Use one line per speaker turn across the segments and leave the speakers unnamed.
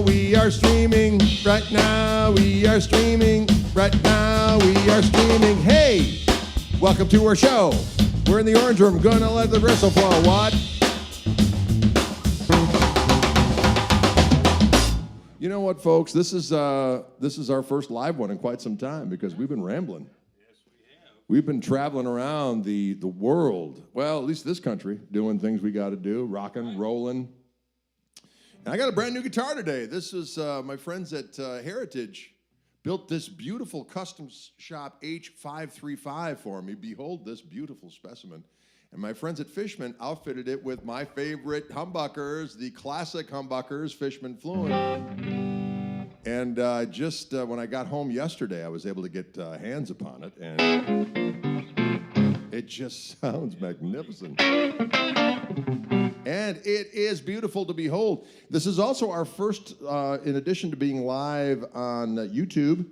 we are streaming. Right now we are streaming. Right now we are streaming. Hey, welcome to our show. We're in the orange room, gonna let the whistle blow. What? You know what, folks? This is our first live one in quite some time because we've been rambling.
Yes, we have.
We've been traveling around the world, well, at least this country, doing things we got to do, rocking, rolling. And I got a brand new guitar today. This is my friends at Heritage built this beautiful custom shop H535 for me. Behold this beautiful specimen. And my friends at Fishman outfitted it with my favorite humbuckers, the classic humbuckers, Fishman Fluent. And just when I got home yesterday, I was able to get hands upon it, and it just sounds magnificent. And it is beautiful to behold. This is also our first, in addition to being live on YouTube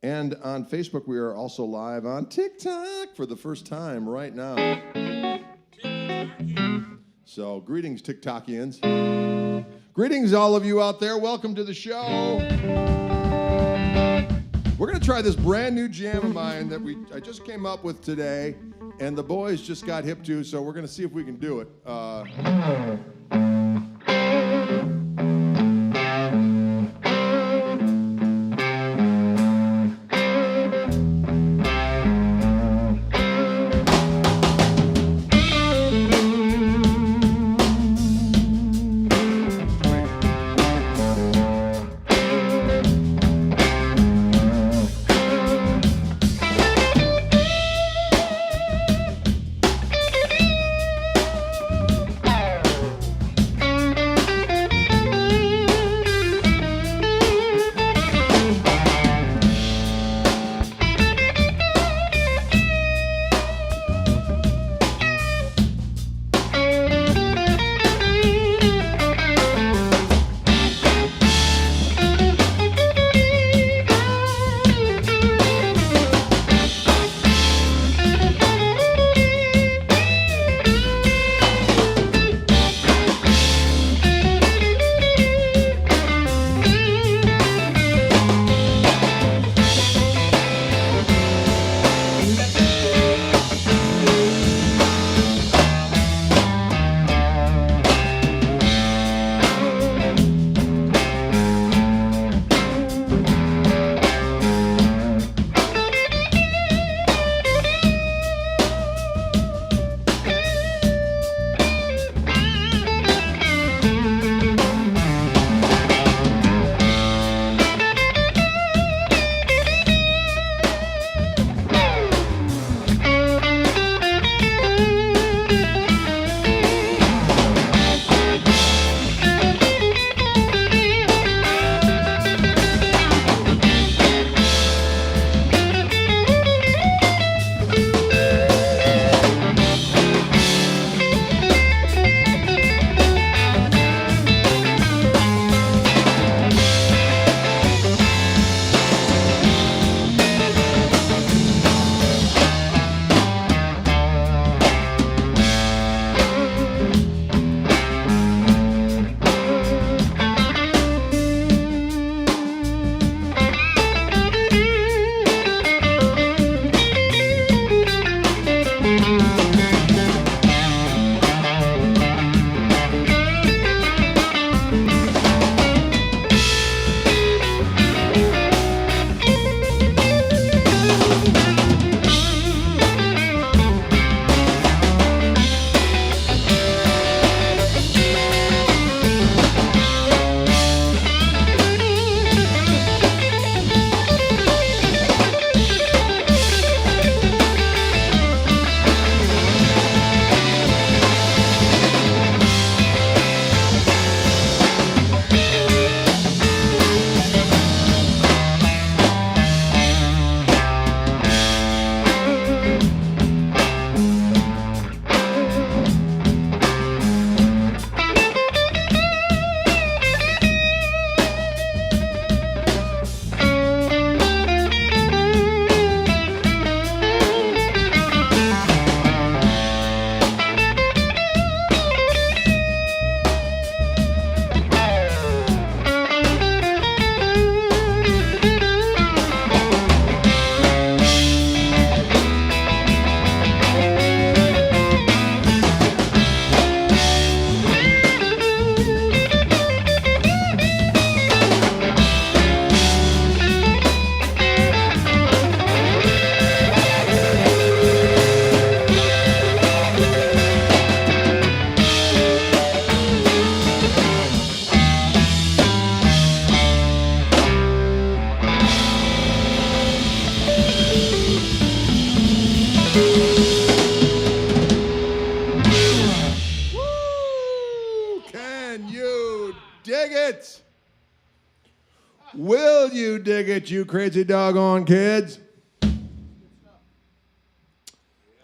and on Facebook, we are also live on TikTok for the first time right now. So, greetings, TikTokians. Greetings, all of you out there. Welcome to the show. We're going to try this brand new jam of mine that I just came up with today, and the boys just got hip to, so we're going to see if we can do it. Will you dig it, you crazy doggone kids?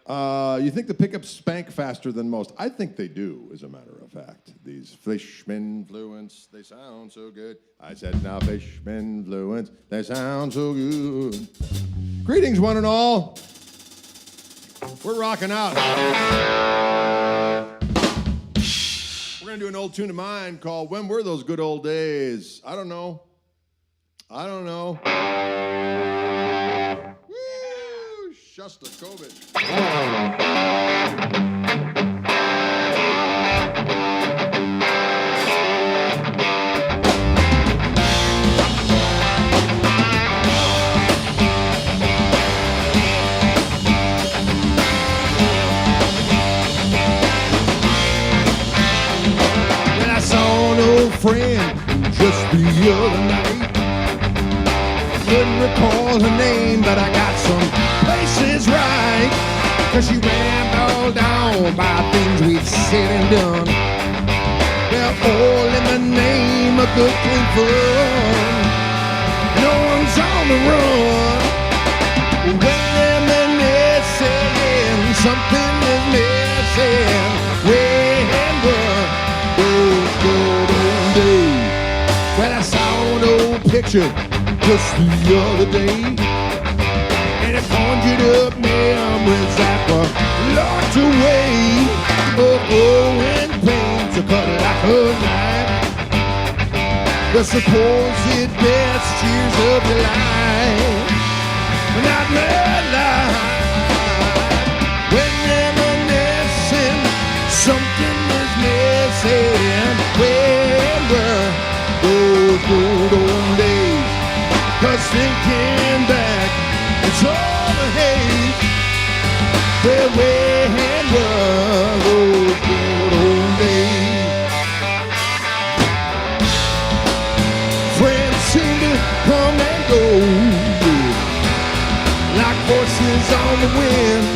You think the pickups spank faster than most? I think they do, as a matter of fact. These Fishman fluents, they sound so good. I said, now Fishman fluents, they sound so good. Greetings, one and all. We're rocking out. We're going to do an old tune of mine called When Were Those Good Old Days? I don't know. Woo! Shostakovich. When I saw an old friend just the other night, couldn't recall her name, but I got some places right. Cause she rambled on about things we'd said and done. Well, all in the name of good clean fun. No one's on the run. When reminiscing, something is missing. When were those good old days? Well, I saw an old picture just the other day, and it conjured up memories that were locked away. Oh, growing pains are cut like a knife, the supposed best years of your life, not my life. When reminiscing, something is missing. When were those good old days? Cause thinking back, it's all a haze. Where were those good old days? Friends seem to come and go, like voices on the wind.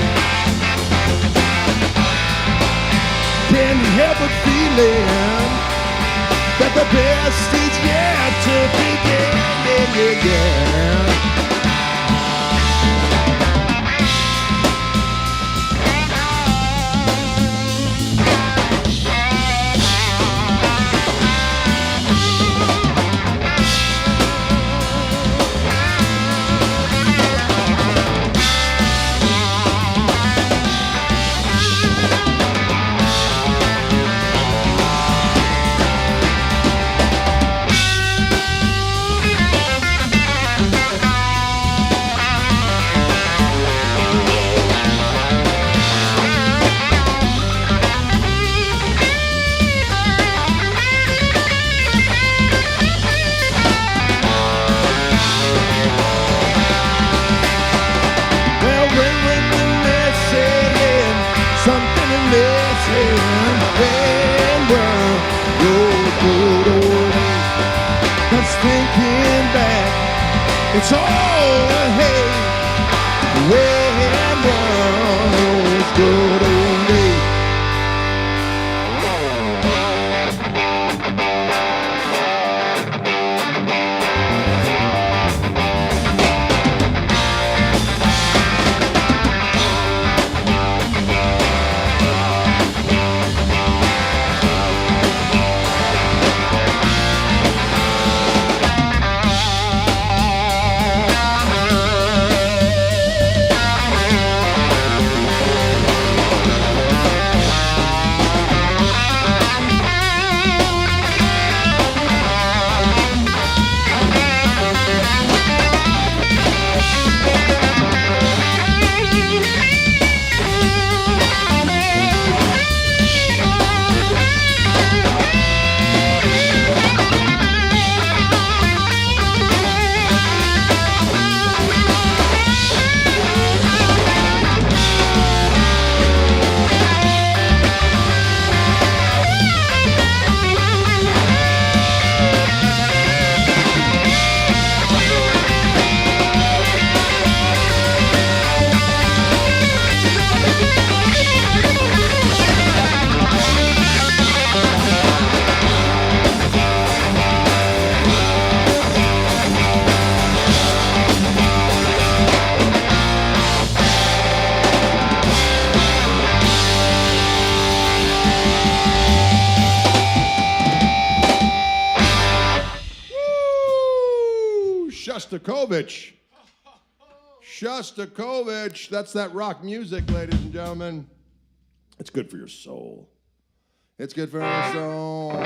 Can't help but feeling that the best is yet to begin. Yeah. Thinking back, it's all a hate. When were those good old days? Shostakovich. Shostakovich. That's that rock music, ladies and gentlemen. It's good for your soul. It's good for your soul.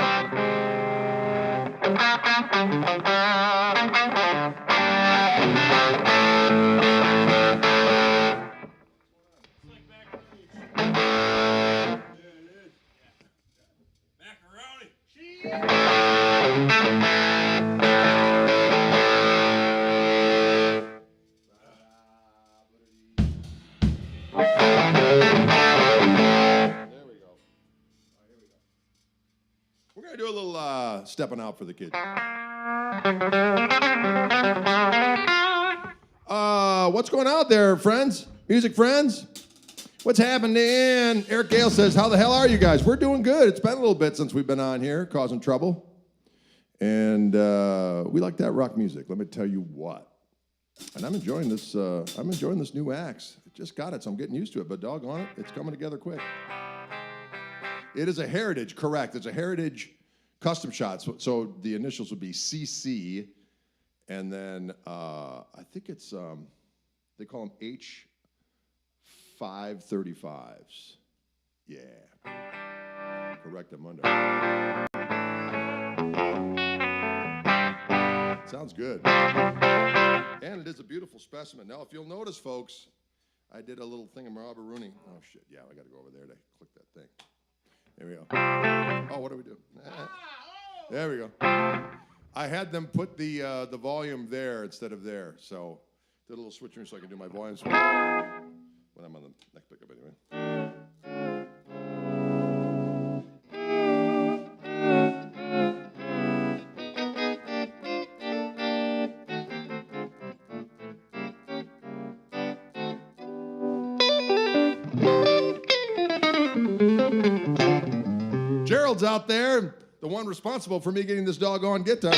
Do a little stepping out for the kids. What's going on there, friends? Music friends? What's happening? Eric Gale says, how the hell are you guys? We're doing good. It's been a little bit since we've been on here, causing trouble. And we like that rock music. Let me tell you what. And I'm enjoying this new axe. I just got it, so I'm getting used to it. But doggone it, it's coming together quick. It is a Heritage, correct. It's a Heritage custom shot, so the initials would be CC, and then I think it's, they call them H535s. Yeah. Correct them under. Sounds good. And it is a beautiful specimen. Now, if you'll notice, folks, I did a little thing in Rooney. Oh, shit, yeah, I got to go over there to click that thing. There we go. Oh, what do we do? There we go. I had them put the volume there instead of there, so did a little switcheroo so I can do my volume switch when I'm on the next pickup anyway. Gerald's out there, the one responsible for me getting this doggone guitar.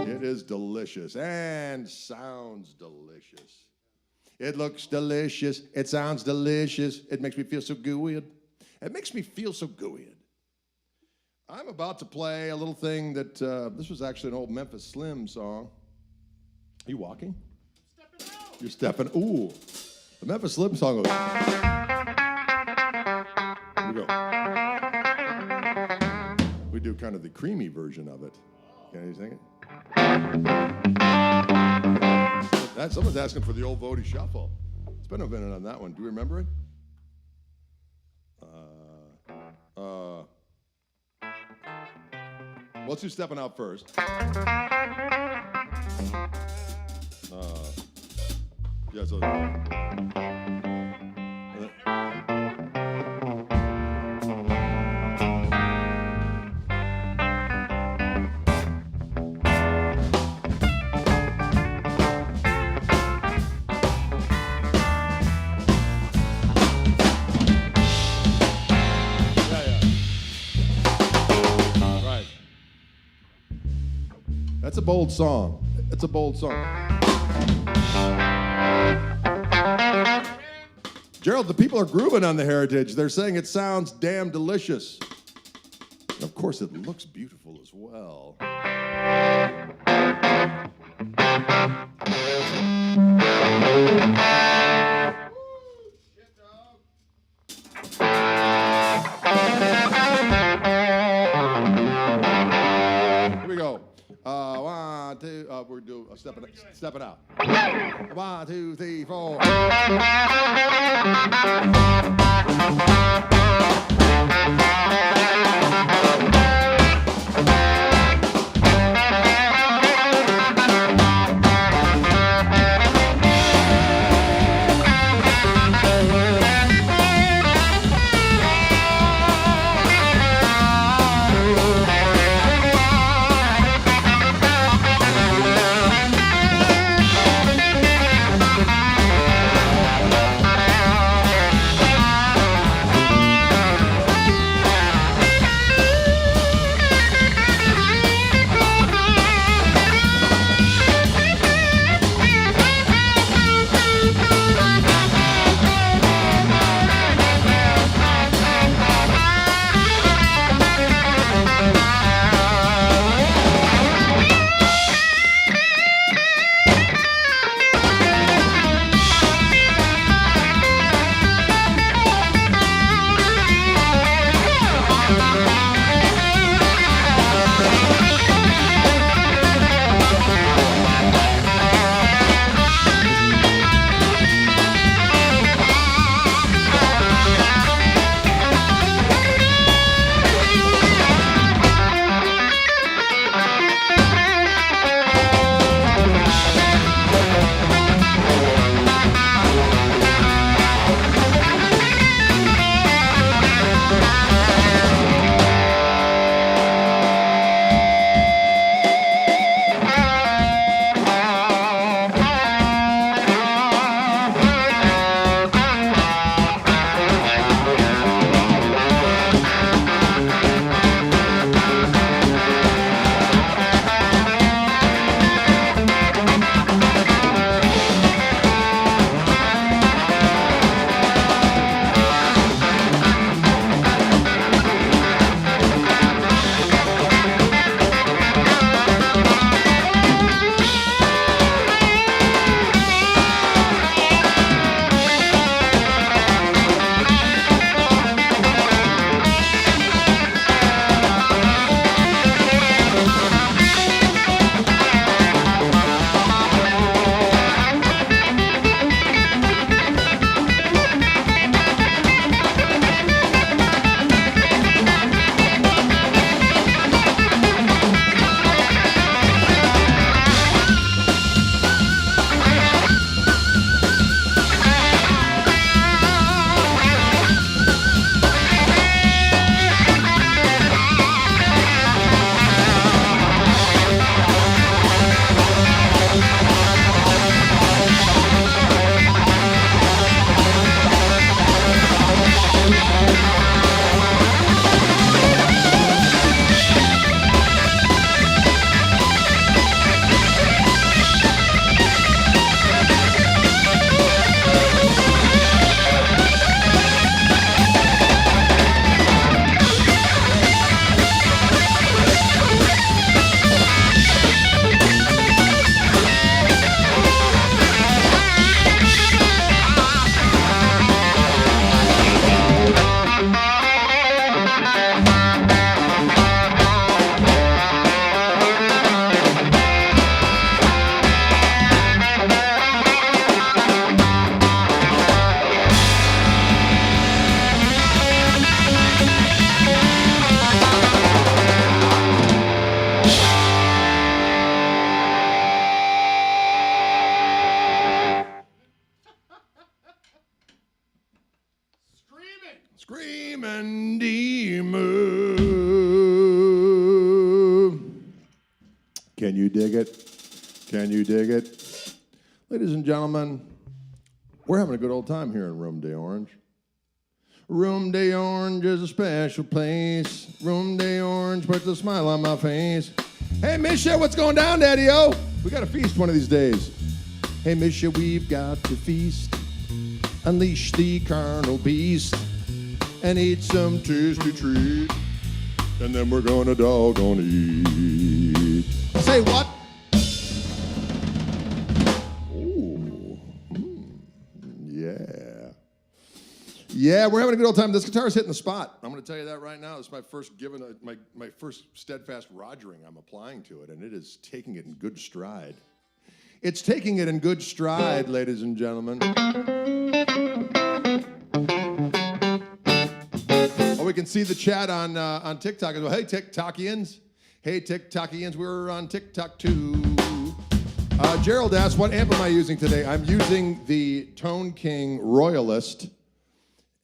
It is delicious and sounds delicious. It looks delicious. It sounds delicious. It makes me feel so good. It makes me feel so good. I'm about to play a little thing that, this was actually an old Memphis Slim song. Are you walking?
Stepping out.
You're stepping. Ooh. The Memphis Slim song goes. Here we go. We do kind of the creamy version of it. Can you sing it? Someone's asking for the old Vody Shuffle. It's been a minute on that one. Do you remember it? Let's do Stepping Out first. Yeah, so. That's a bold song. It's a bold song. Gerald, the people are grooving on the Heritage. They're saying it sounds damn delicious. And of course, it looks beautiful as well. Here we go. One, two, we're doing stepping out. 1, 2, 3, 4. Diamondy move. Can you dig it? Can you dig it? Ladies and gentlemen, we're having a good old time here in Room de Orange. Room de Orange is a special place. Room de Orange puts a smile on my face. Hey, Misha, what's going down, Daddy-O? We got to feast one of these days. Hey, Misha, we've got to feast. Unleash the carnal beast and eat some tasty treat. And then we're gonna doggone eat. Say what? Ooh. Yeah. Yeah, we're having a good old time. This guitar is hitting the spot. I'm going to tell you that right now. This is my first my first steadfast rogering I'm applying to it, and it is taking it in good stride. It's taking it in good stride, ladies and gentlemen. Oh, we can see the chat on TikTok as well. Hey, TikTokians. Hey, TikTokians. We're on TikTok too. Gerald asked, what amp am I using today? I'm using the Tone King Royalist.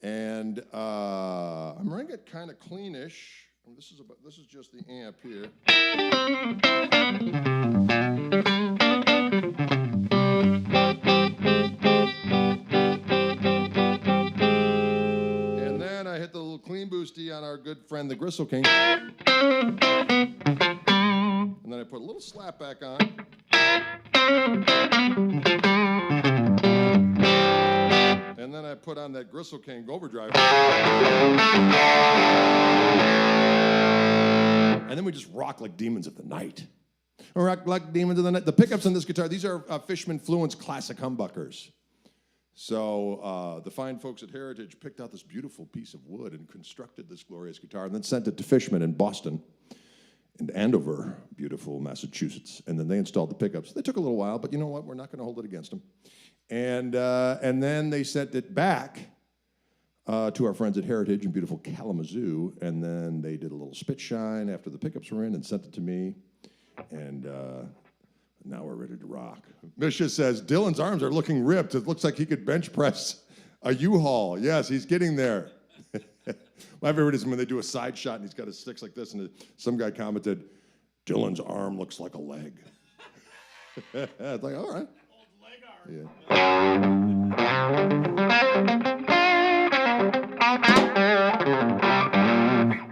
And I'm running it kind of cleanish. This is just the amp here. And then I hit the little clean boosty on our good friend the Gristle King. And then I put a little slap back on. And then I put on that Gristle King overdrive. And then we just rock like demons of the night. Rock like demons of the night. The pickups on this guitar, these are Fishman Fluence classic humbuckers. So the fine folks at Heritage picked out this beautiful piece of wood and constructed this glorious guitar and then sent it to Fishman in Boston and Andover, beautiful Massachusetts. And then they installed the pickups. They took a little while, but you know what? We're not going to hold it against them. And then they sent it back to our friends at Heritage in beautiful Kalamazoo, and then they did a little spit shine after the pickups were in and sent it to me, and now we're ready to rock. Misha says, Dylan's arms are looking ripped. It looks like he could bench press a U-Haul. Yes, he's getting there. My favorite is when they do a side shot and he's got his sticks like this, and some guy commented, Dylan's arm looks like a leg. It's like, all right. Yeah.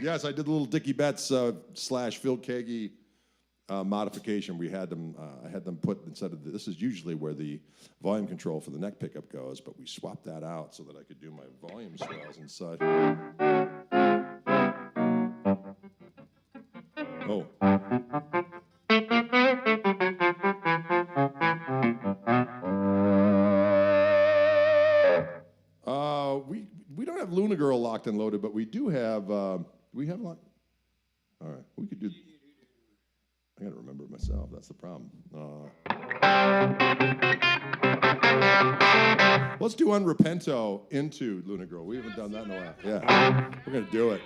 Yes, I did a little Dickie Betts / Phil Kagi modification. We had them. I had them put instead of this is usually where the volume control for the neck pickup goes, but we swapped that out so that I could do my volume swells and such. Oh. We don't have Luna Girl locked and loaded, but we do have, we have locked. All right, we could do, I gotta remember it myself, that's the problem. Let's do Unrepentant into Luna Girl. We haven't done that in a while. Yeah, we're gonna do it.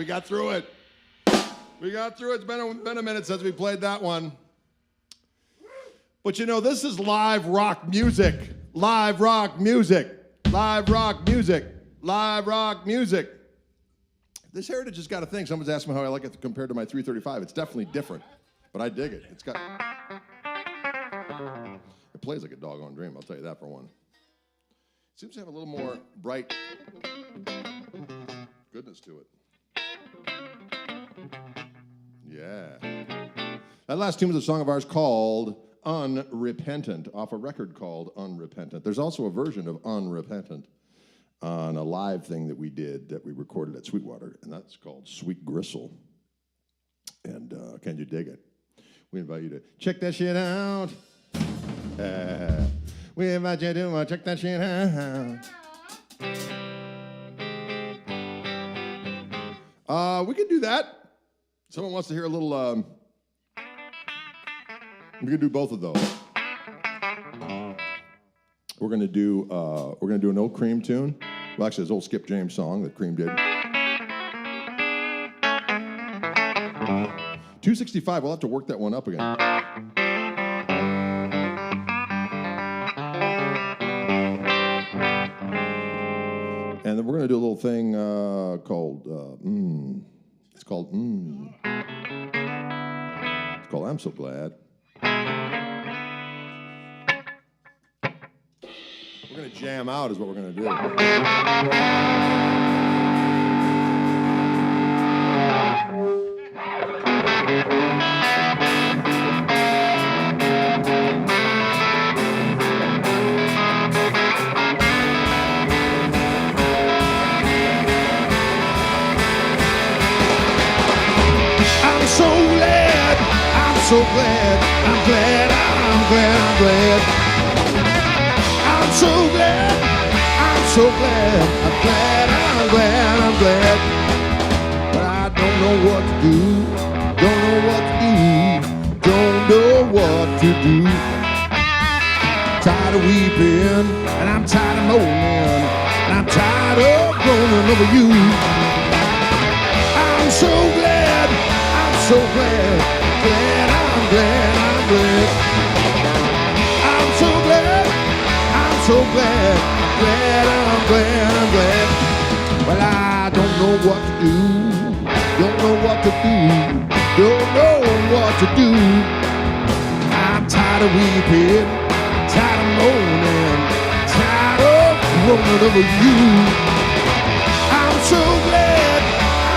We got through it. We got through it. It's been a minute since we played that one. But you know, this is live rock music. Live rock music. Live rock music. Live rock music. This Heritage has got a thing. Someone's asked me how I like it compared to my 335. It's definitely different, but I dig it. It's got... It plays like a doggone dream, I'll tell you that for one. It seems to have a little more bright goodness to it. Yeah. That last tune was a song of ours called Unrepentant, off a record called Unrepentant. There's also a version of Unrepentant on a live thing that we did that we recorded at Sweetwater, and that's called Sweet Gristle. And can you dig it? We invite you to check that shit out. We invite you to check that shit out. We can do that. Someone wants to hear a little. We can do both of those. We're gonna do an old Cream tune. Well, actually, it's an old Skip James song that Cream did. 265. We'll have to work that one up again. And then we're going to do a little thing called, It's called I'm So Glad. We're going to jam out is what we're going to do. So glad, I'm glad, I'm glad, I'm glad. I'm so glad, I'm so glad, I'm glad, I'm glad, I'm glad. But I don't know what to do, don't know what to do, don't know what to do. Tired of weeping, and I'm tired of moaning, and I'm tired of groaning over you. I'm so glad, I'm so glad. Glad, I'm glad, I'm glad. I'm so glad, I'm so glad. Glad, I'm glad, I'm glad. Well, I don't know what to do, don't know what to do, don't know what to do. I'm tired of weeping, tired of moaning, tired of groaning over you. I'm so glad,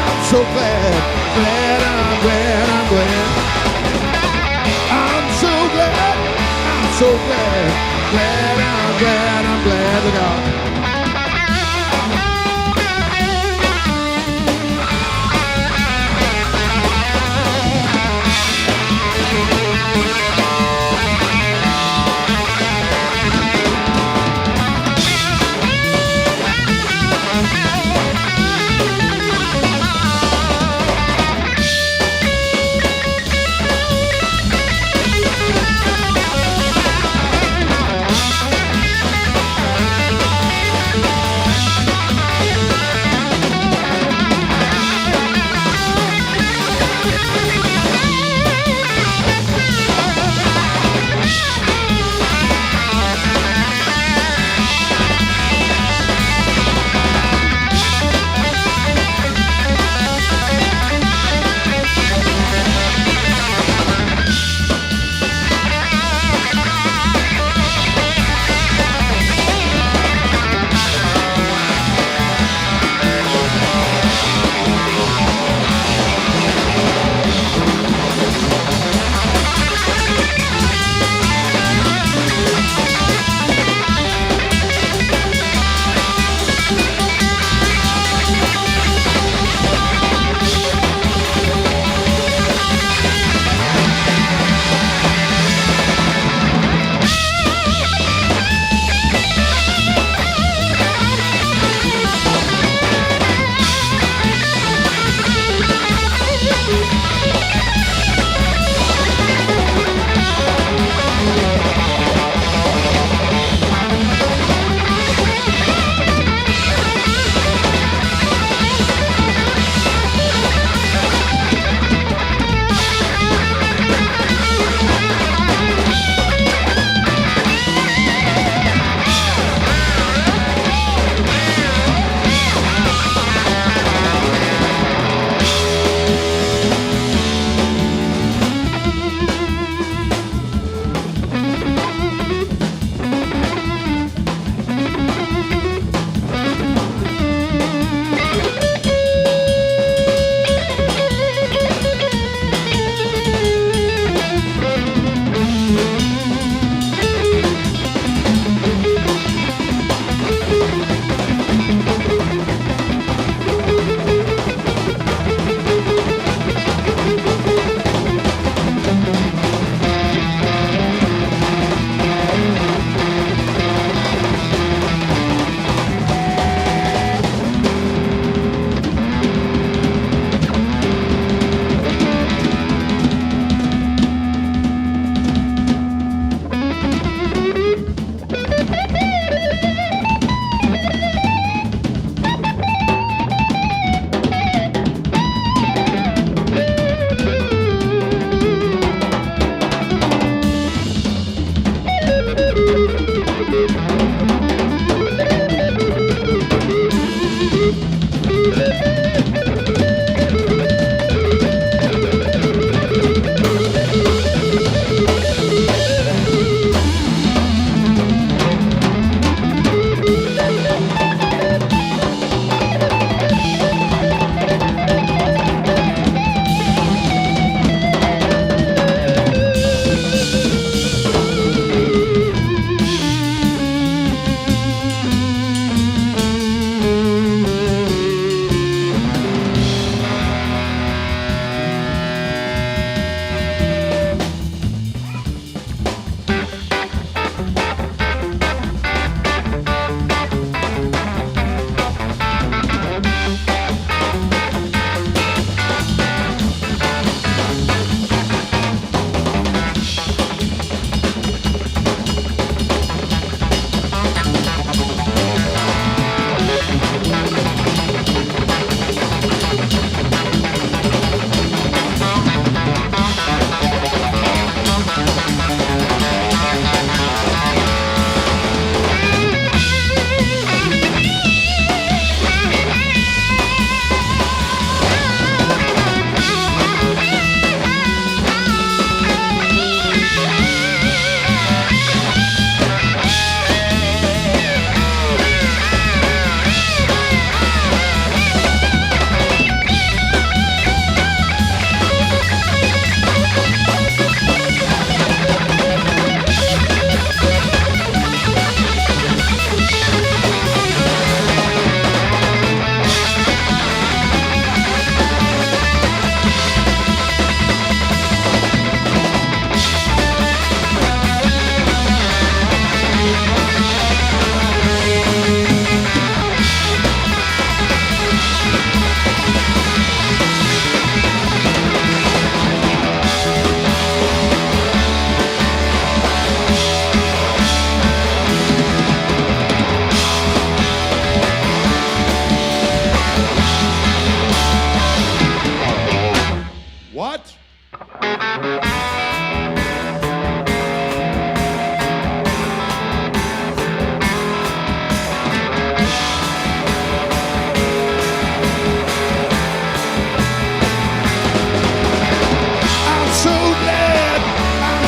I'm so glad. Glad, I'm glad, I'm glad. So glad, glad, I'm glad, I'm glad. Look out.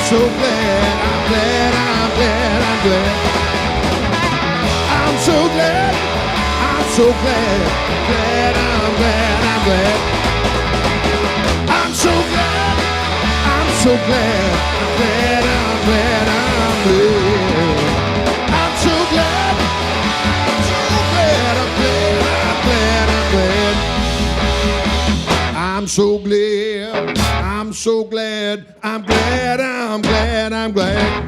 so glad, I'm glad, I'm glad, I'm glad. I'm so glad, I'm so glad, glad, I'm glad, I'm glad. I'm so glad, I'm so glad, I'm glad, I'm glad, I'm glad. I'm so glad, I'm so glad, I'm glad, I'm glad, I'm glad. I'm so glad, I'm so glad, I'm glad, I'm glad, I'm glad.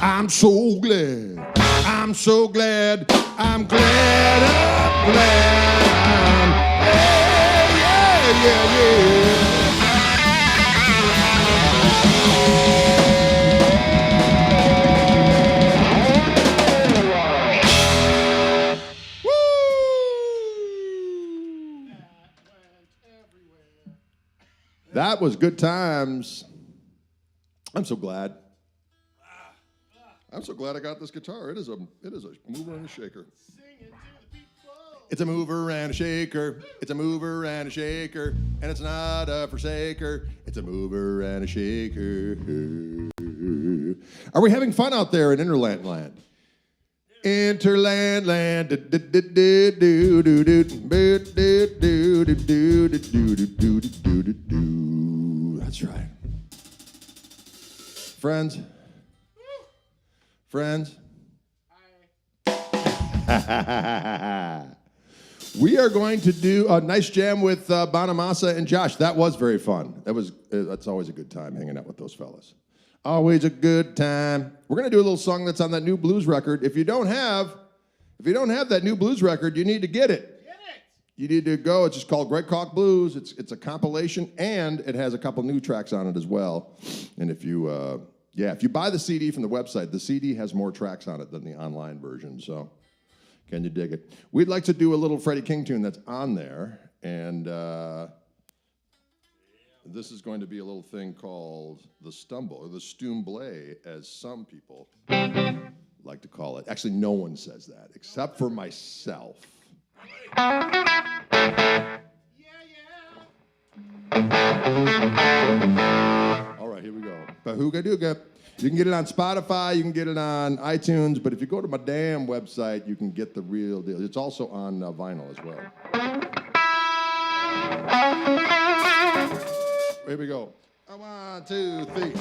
I'm so glad, I'm so glad, I'm glad, I'm glad. Yeah, yeah, yeah. That was good times. I'm so glad. I'm so glad I got this guitar. It is a mover and a shaker. It's a mover and a shaker. It's a mover and a shaker. And it's not a forsaker. It's a mover and a shaker. Are we having fun out there in Interland land? Interland land. That's right. Friends. Friends. We are going to do a nice jam with Bonamassa and Josh. That was very fun. That's always a good time hanging out with those fellas. Always a good time. We're going to do a little song that's on that new blues record. If you don't have that new blues record, you need to get it. You need to go. It's just called Greg Koch Blues. It's a compilation, and it has a couple new tracks on it as well. And if you buy the CD from the website, the CD has more tracks on it than the online version. So, can you dig it? We'd like to do a little Freddie King tune that's on there, and this is going to be a little thing called the Stumble, or the Stumble, as some people like to call it. Actually, no one says that except for myself. All right, here we go. Bahooga-dooga. You can get it on Spotify, you can get it on iTunes, but if you go to my damn website, you can get the real deal. It's also on vinyl as well. Here we go. 1, 2, 3.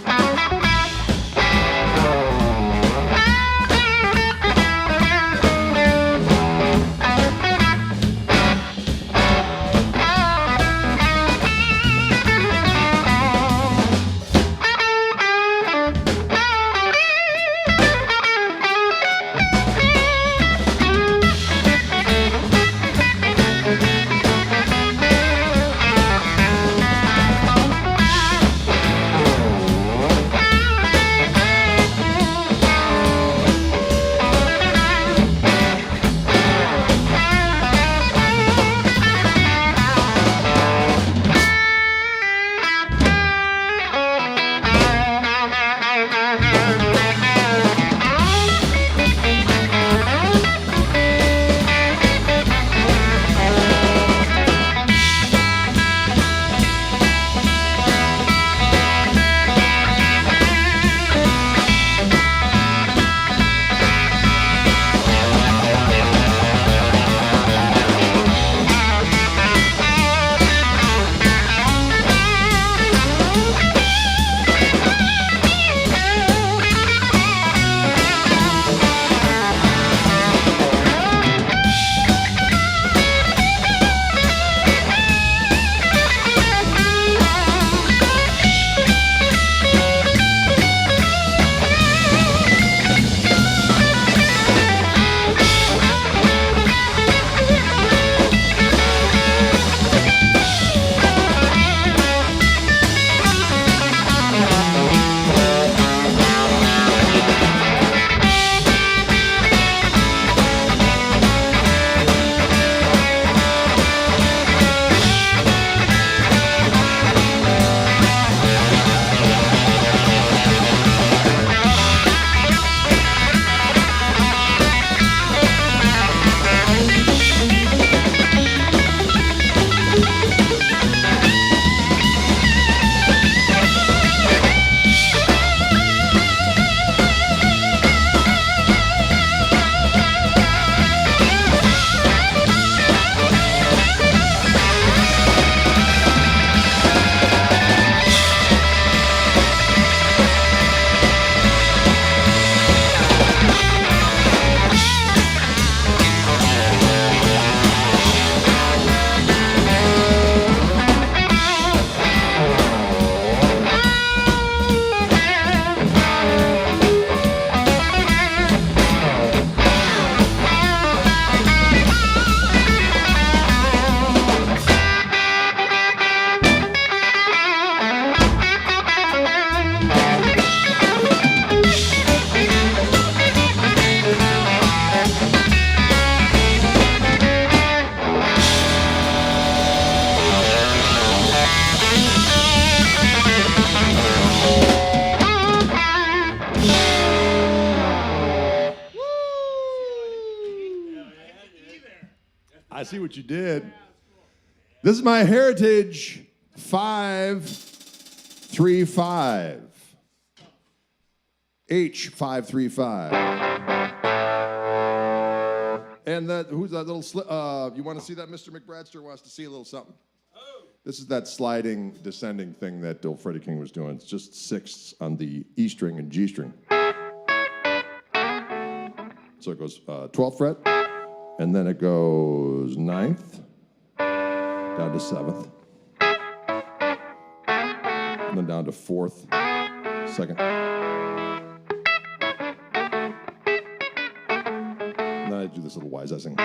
see what you did. This is my Heritage 535. H535. And who's that little, you want to see that? Mr. McBradster wants to see a little something. This is that sliding, descending thing that old Freddie King was doing. It's just sixths on the E string and G string. So it goes 12th fret, and then it goes 9th, down to 7th, and then down to 4th, 2nd. And then I do this little wise I sing.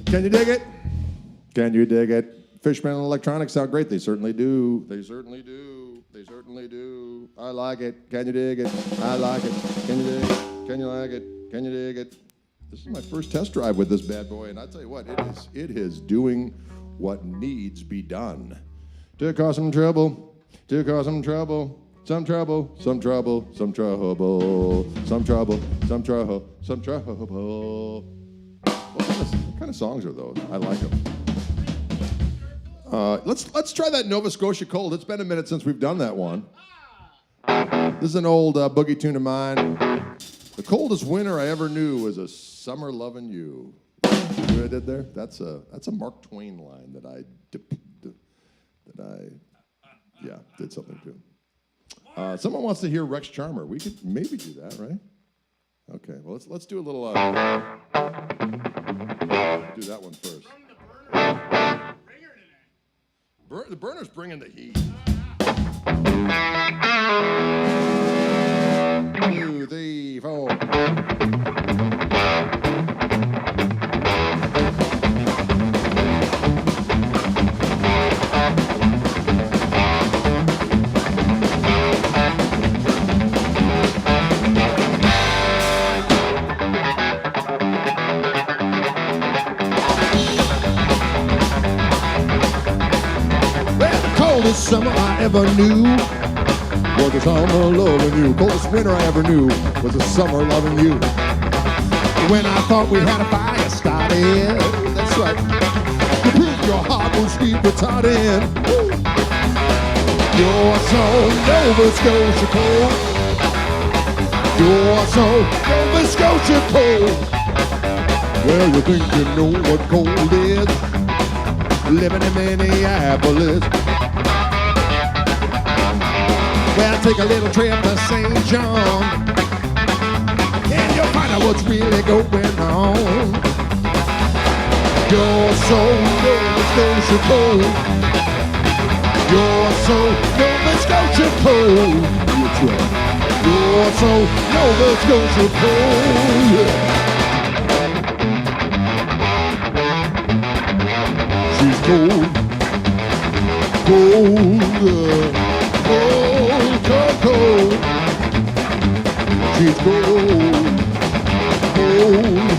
Can you dig it? Can you dig it? Fishman and Electronics sound great. They certainly do. They certainly do. They certainly do. I like it. Can you dig it? I like it. Can you dig it? Can you like it? Can you dig it? This is my first test drive with this bad boy, and I tell you what, it is doing what needs be done. To cause some trouble. To cause some trouble. Some trouble. Some trouble. Some trouble. Some trouble. Some trouble. Some trouble. What kind of songs are those? I like them. Let's try that Nova Scotia Cold. It's been a minute since we've done that one. This is an old boogie tune of mine. The coldest winter I ever knew was a summer loving you. See what I did there? That's a Mark Twain line that I did something to. Someone wants to hear Rex Charmer. We could maybe do that, right? Okay. Well, let's do a little. Do that one first. The burner's bringing the heat. 2, 3, 4. Coldest summer I ever knew was a summer loving you. Coldest winter I ever knew was a summer loving you. When I thought we had a fire started, that's right, to prove your heart was deep retarded. You're so Nova Scotia cold. You're so Nova Scotia cold. Well, you think you know what cold is? Living in Minneapolis. Well, take a little trip to St. John, and you'll find out what's really going on. You're so Nova Scotia cold. You're so Nova Scotia cold. That's right. You're so Nova Scotia cold. Yeah. She's cold. Cold. Cold, cold, cold. She's cold, cold,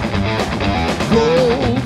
cold,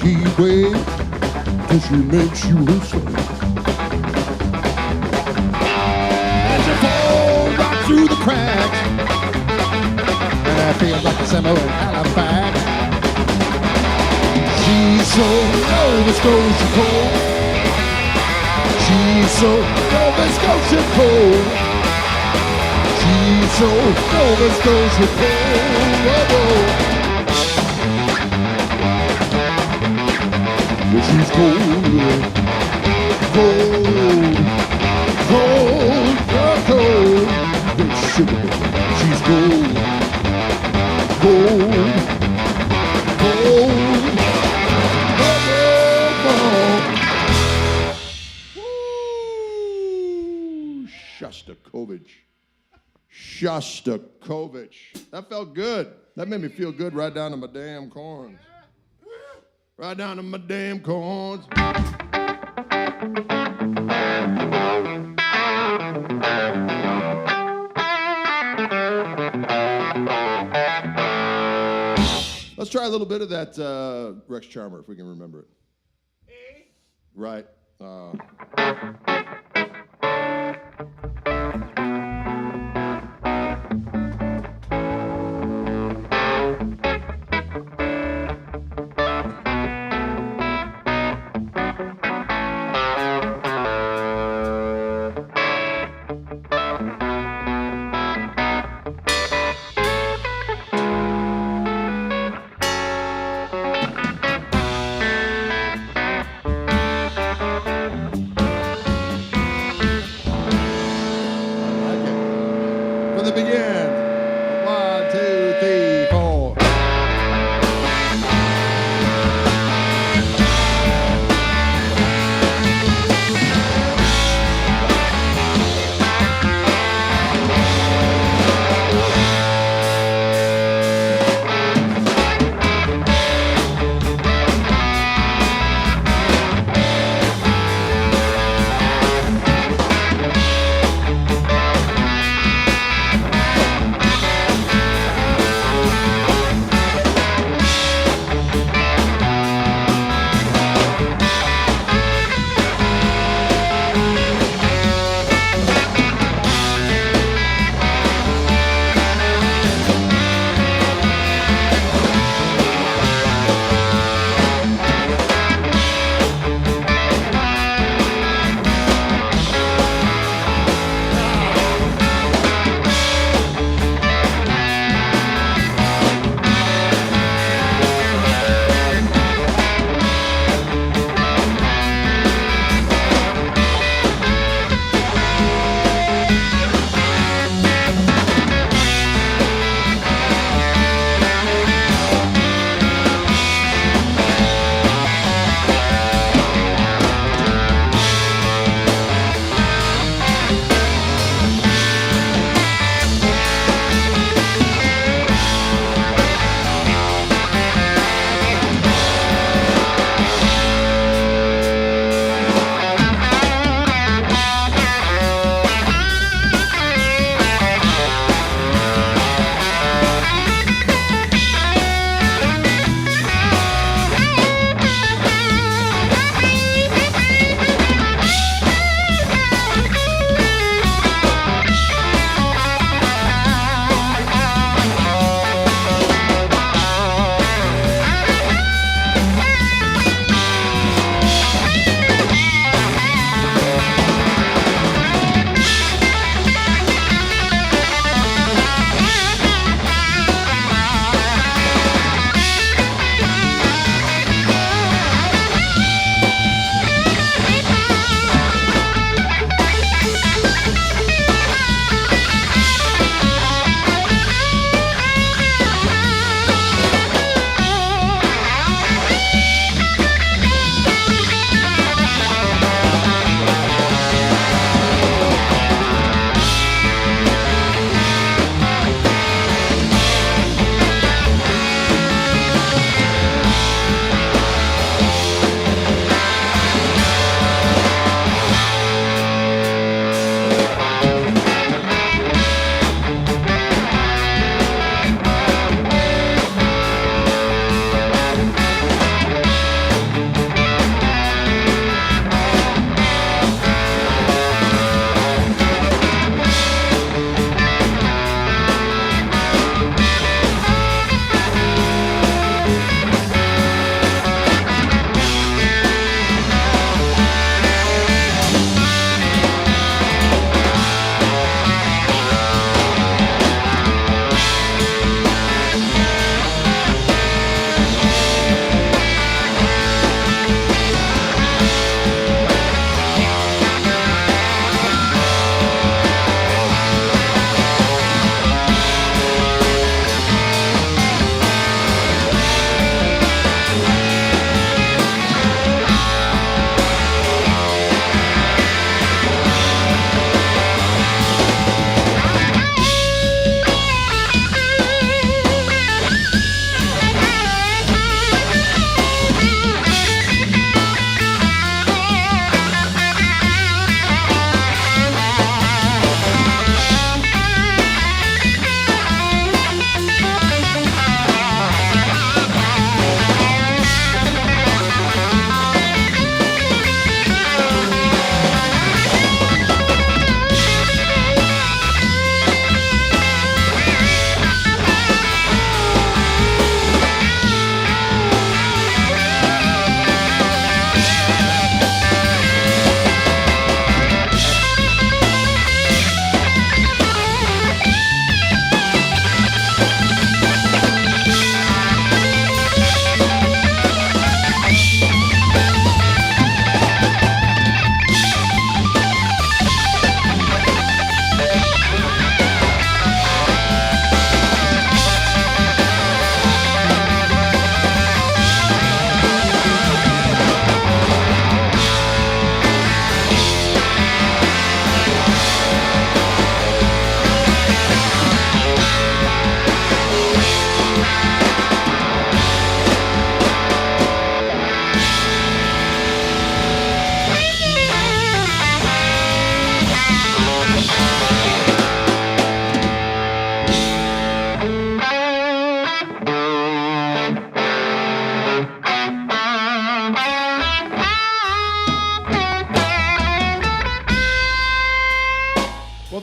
heat wave till she makes you listen. And she falls right through the cracks, and I feel like a summer in Halifax. She's so Nova Scotia cold. She's so Nova Scotia cold. She's so Nova Scotia cold. Well, she's cold, cold, cold, cold. Yes, sugar baby. She's cold, cold, cold, cold. Shostakovich. Shostakovich. That felt good. That made me feel good right down to my damn corns. Right down to my damn corns. Let's try a little bit of that Rex Charmer, if we can remember it. Right.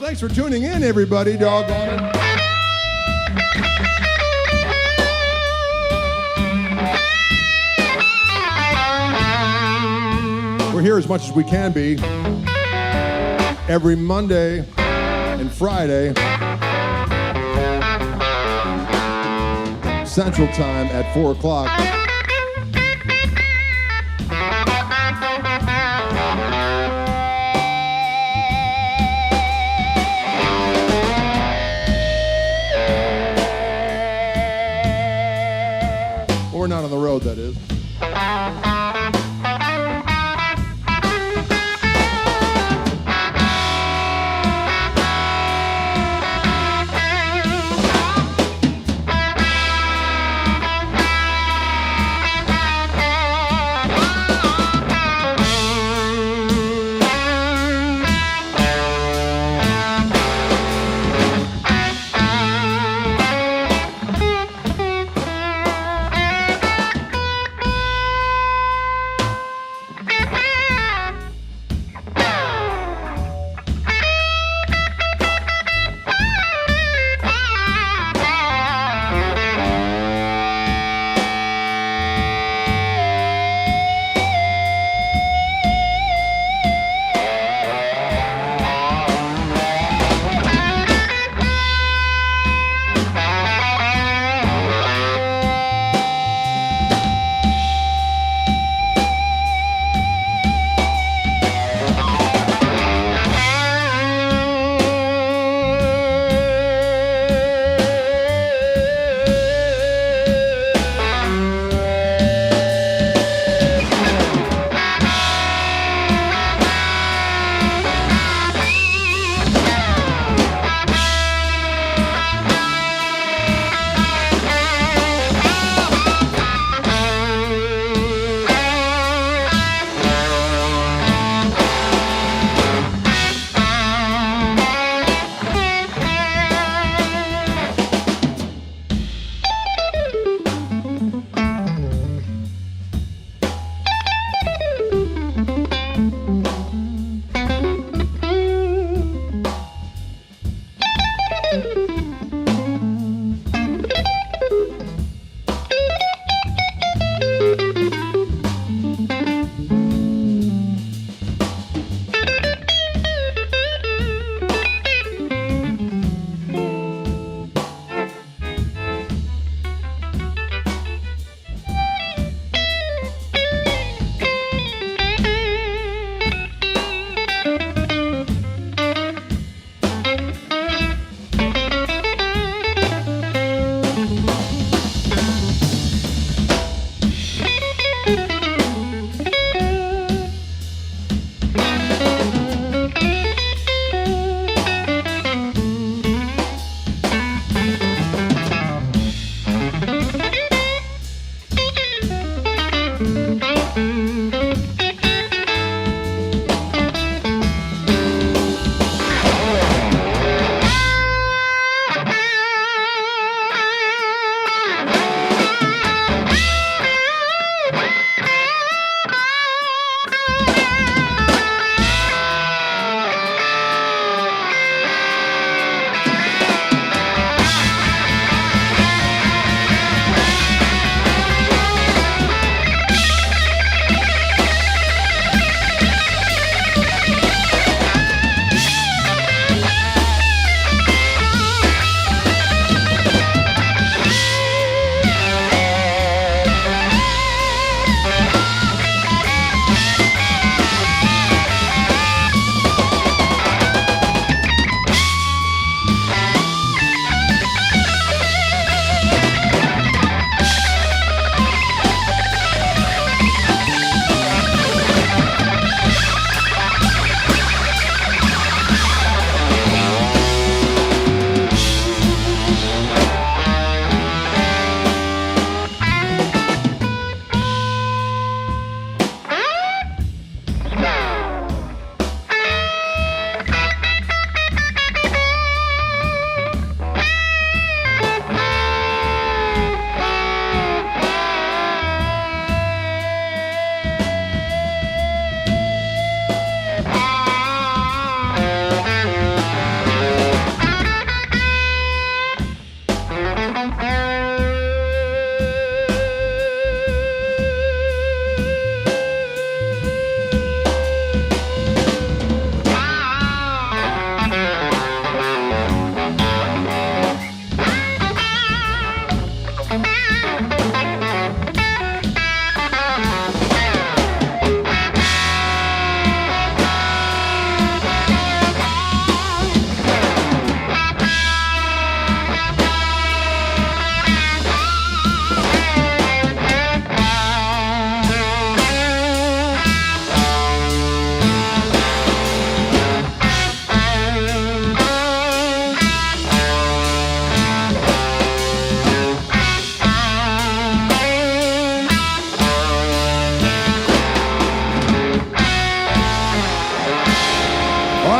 Thanks for tuning in, everybody. Doggone it. We're here as much as we can be every Monday and Friday, Central Time at 4 o'clock. We're not on the road, that is.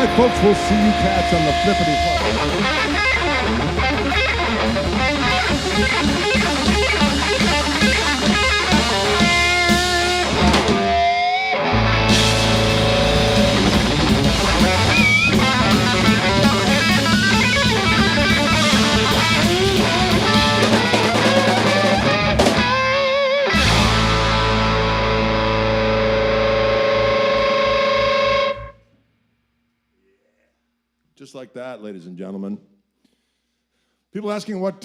right, folks, we'll see you cats on the flippity flop. Just like that, ladies and gentlemen. People asking what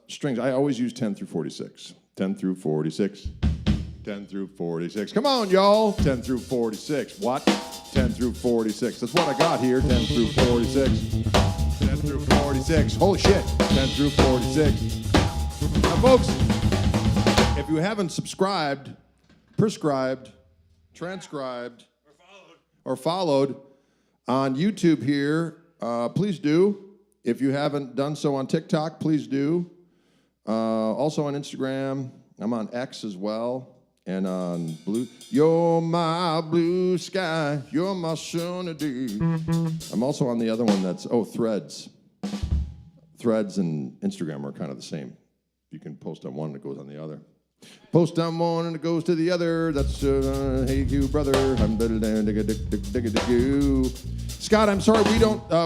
strings. I always use 10 through 46. 10 through 46. 10 through 46. Come on, y'all. 10 through 46. What? 10 through 46. That's what I got here. 10 through 46. 10 through 46. Holy shit. 10 through 46. Now, folks, if you haven't subscribed, prescribed, transcribed, or followed on YouTube here, please do. If you haven't done so on TikTok, please do. Also on Instagram. I'm on X as well. And on Blue. You're my blue sky. You're my serenity. I'm also on the other one that's, Threads. Threads and Instagram are kind of the same. You can post on one and it goes on the other. Post on one and it goes to the other. That's hey you brother. Scott, I'm sorry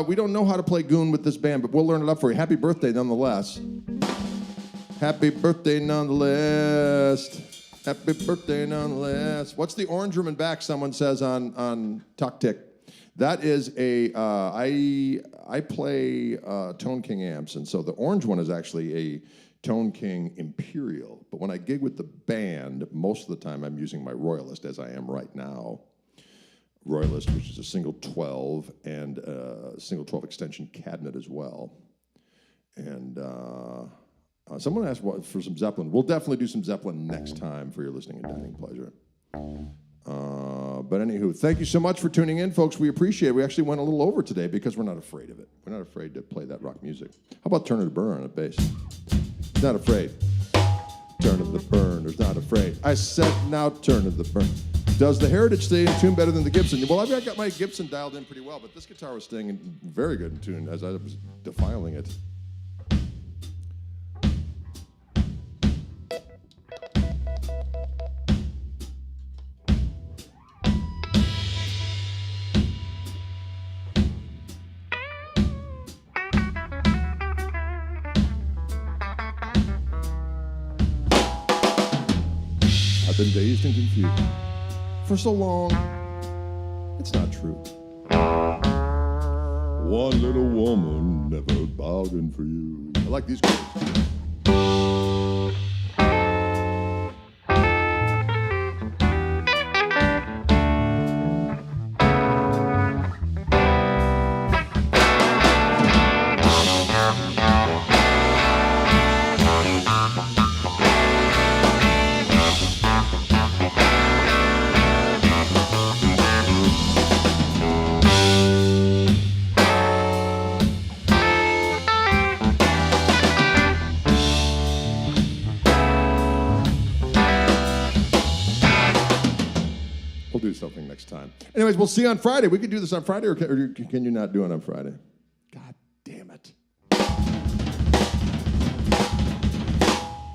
we don't know how to play Goon with this band, but we'll learn it up for you. Happy birthday nonetheless. Happy birthday nonetheless. Happy birthday nonetheless. What's the orange room and back? Someone says on Talk Tick. That is a I play Tone King amps, and so the orange one is actually a Tone King Imperial, but when I gig with the band, most of the time I'm using my Royalist, as I am right now. Royalist, which is a single 12 and a single 12 extension cabinet as well. And someone asked for some Zeppelin. We'll definitely do some Zeppelin next time for your listening and dining pleasure. But anywho, thank you so much for tuning in, folks. We appreciate it. We actually went a little over today because we're not afraid of it. We're not afraid to play that rock music. How about Turner to Burner on a bass? Not afraid. Turn of the Burners, not afraid. I said now turn of the burn. Does the Heritage stay in tune better than the Gibson? Well, I've got my Gibson dialed in pretty well, but this guitar was staying in very good in tune as I was defiling it. Been dazed and confused for so long. It's not true. One little woman never bargained for you. I like these guys. Something next time. Anyways, we'll see you on Friday. We could do this on Friday, or can you not do it on Friday? God damn it.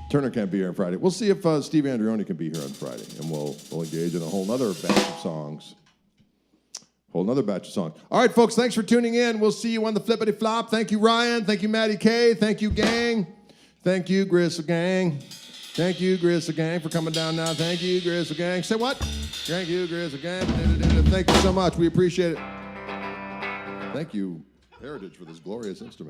Turner can't be here on Friday. We'll see if Steve Andreoni can be here on Friday, and we'll engage in a whole nother batch of songs. All right, folks, thanks for tuning in. We'll see you on the flippity flop. Thank you, Ryan. Thank you, Maddie K. Thank you, gang. Thank you, Gristle Gang. Thank you, Gristle Gang, for coming down now. Thank you, Gristle Gang. Say what? Thank you, Gristle Gang. Thank you so much. We appreciate it. Thank you, Heritage, for this glorious instrument.